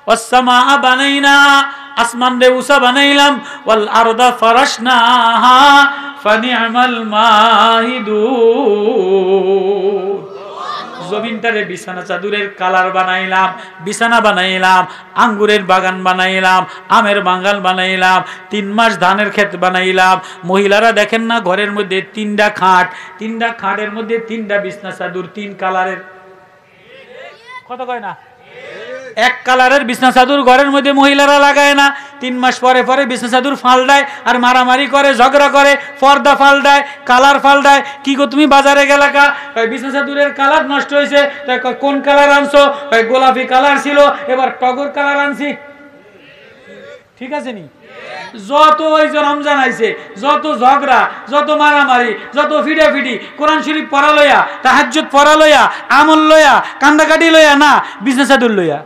ওয়াস-সামাআ বানাইনা, আসমান রে উঁচা বানাইলাম, ওয়াল আরদা ফারাশনাহা ফানি'মাল মাহিদুন, জমিনটারে বিছানা চাদরের কালার বানাইলাম, বিছানা বানাইলাম, আঙ্গুরের বাগান বানাইলাম, আমের বাগান বানাইলাম, 3 মাস ধানের ক্ষেত বানাইলাম। মহিলারা দেখেন না ঘরের মধ্যে 3টা খাট, 3টা খাটের মধ্যে 3টা বিছানা চাদর 3 কালারের, কথা কয় না, 1 কালারের বিছানা চাদর ঘরের মধ্যে মহিলারা লাগায় না। 3 মাস পরে পরে বিছানা চাদর ফালদায় আর মারামারি করে, ঝগড়া করে, পর্দা ফালদায়, কালার ফালদায়। কি গো তুমি বাজারে গেলা কা? বিছানা চাদরের কালার নষ্ট হয়েছে। কোন কালার আনছো? গোলাপি কালার ছিল, এবার টগর কালার আনছি। ঠিক আছে নি? যত ওই যে রমজান আইছে, যত ঝগড়া, যত মারামারি, যত ফিডাফিডি, কোরআন শরীফ পড়া লইয়া, তাহাজ্জুদ পড়া লইয়া, আমল লইয়া, কান্দাকাটি লইয়া না, বিছানা চাদর লইয়া।